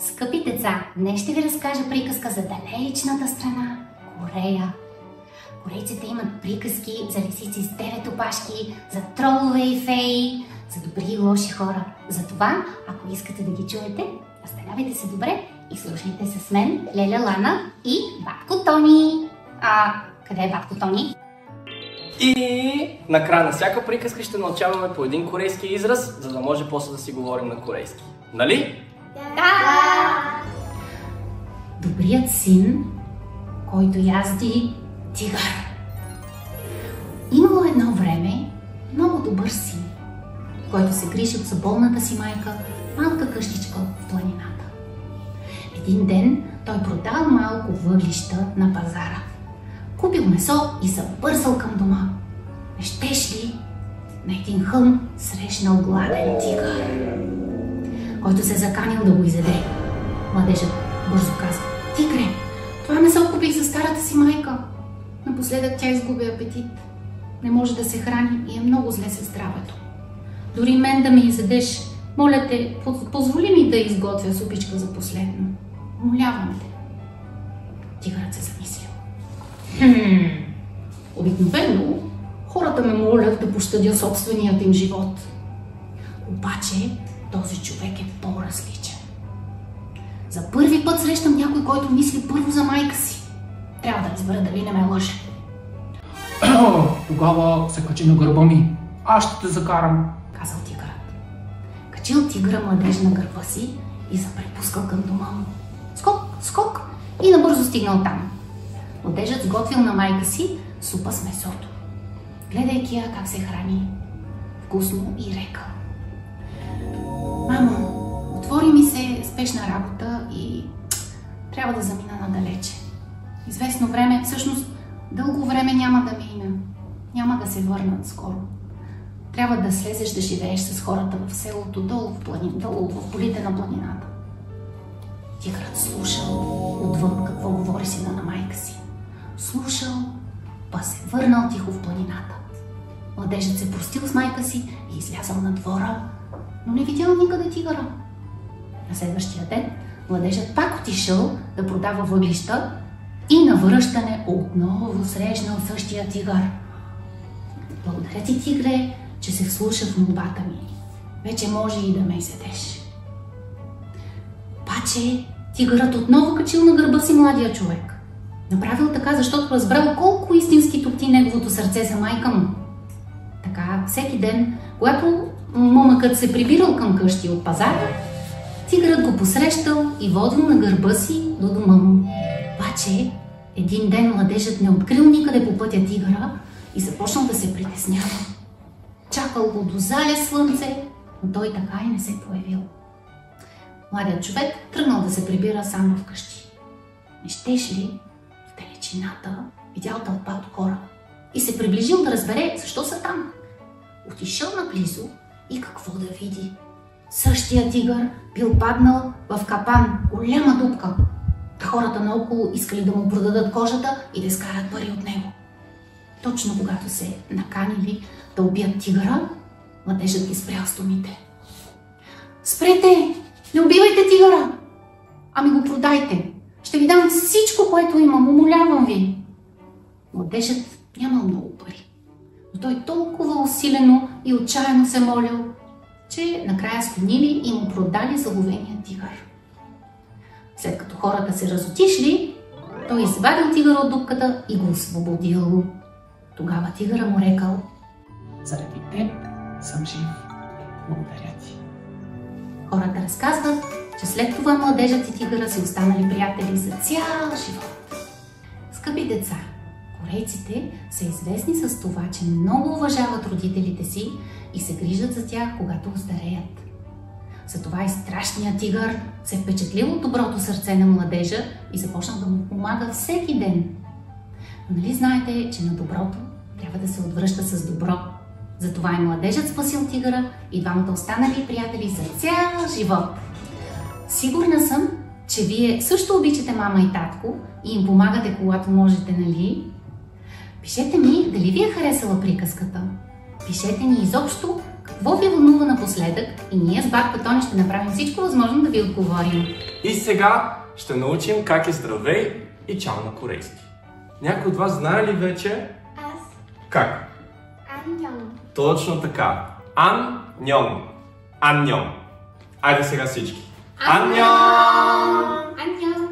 Скъпи деца, днес ще ви разкажа приказка за далечната страна Корея. Корейците имат приказки за лисици с 9 опашки, за тролове и феи, за добри и лоши хора. Затова, ако искате да ги чуете, настанявайте се добре и слушайте с мен, Леля Лана и Батко Тони. Къде е Батко Тони? И накрая на всяка приказка ще научаваме по един корейски израз, за да може после да си говорим на корейски. Нали? Да! Добрият син, който язди тигър. Имало едно време много добър син, който се грижил за болната си майка, малка къщичка в планината. Един ден той продал малко въглища на пазара. Купил месо и забързал към дома. Не щеш ли на един хълм срещнал гладен тигър, който се заканил да го изяде. Младежът бързо каза: "Тигре, това месо купих за старата си майка. Напоследък тя изгуби апетит. Не може да се храни и е много зле със здравето. Дори мен да ми изядеш, моля те, позволи ми да изготвя супичка за последно. Молявам те." Тигърът се замислил. Обикновено хората ме молят да пощадя собственият им живот. Обаче този човек е по-различен. За първи път срещам някой, който мисли първо за майка си. Трябва да разбера дали не ме лъже. Тогава се качи на гърба ми. Аз ще те закарам, казал тигърът. Качил тигъра младежа на гърба си и запрепускал към дома му. Скок, скок и набързо стигнал там. Младежът сготвил на майка си супа с месото. Гледайки я как се храни вкусно, и рекал: "Мамо, отвори ми се спешна работа и трябва да замина надалече. Известно време, всъщност дълго време няма да мина. Няма да се върнат скоро. Трябва да слезеш да живееш с хората в селото, долу в полите на планината." Тигърът слушал отвън какво говори сина на майка си. Слушал, па се върнал тихо в планината. Младежът се простил с майка си и излязъл на двора, но не видял никъде тигъра. На следващия ден младежът пак отишъл да продава въглища и на връщане отново срещнал същия тигър. "Благодаря ти, тигре, че се вслуша в молбата ми. Вече може и да ме изядеш." Обаче тигърът отново качил на гърба си младия човек. Направил така, защото разбрал колко истински топти неговото сърце за майка му. Така всеки ден, когато момъкът се прибирал към къщи от пазара, тигърът го посрещал и водил на гърба си до дома му. Обаче един ден младежът не открил никъде по пътя тигъра и започнал да се притеснява. Чакал го до залез слънце, но той така и не се появил. Младият човек тръгнал да се прибира сам вкъщи. Не щеш ли в далечината видял тълпа от хора и се приближил да разбере защо са там. Отишъл наблизо и какво да види? Същия тигър бил паднал в капан, голяма дупка. Хората наоколо искали да му продадат кожата и да скарат пари от него. Точно когато се наканили да убият тигъра, младежът ги спрял с думите: "Спрете! Не убивайте тигъра! Ами го продайте! Ще ви дам всичко, което имам, умолявам ви!" Младежът нямал много пари, но той толкова усилено и отчаяно се молил, че накрая склонили и му продали заловения тигър. След като хората се разотишли, той извадил тигъра от дупката и го освободил. Тогава тигъра му рекал: "Заради теб съм жив. Благодаря ти." Хората разказват, че след това младежът и тигъра си останали приятели за цял живот. Скъпи деца, корейците са известни с това, че много уважават родителите си и се грижат за тях, когато остареят. Затова и страшният тигър се впечатлил от доброто сърце на младежа и започнал да му помага всеки ден. Но нали знаете, че на доброто трябва да се отвръща с добро? Затова и младежът спасил тигъра и двамата останали приятели за цял живот. Сигурна съм, че вие също обичате мама и татко и им помагате, когато можете, нали? Пишете ми дали ви е харесала приказката. Пишете ни изобщо какво какво ви вълнува напоследък и ние с бабка Тони ще направим всичко възможно да ви отговорим. И сега ще научим как е здравей и чао на корейски. Някой от вас знае ли вече? Аз. Как? Аньон. Точно така. Ан-ньон. Ан-ньон. Айде сега всички. Ан-ньон! Аньон!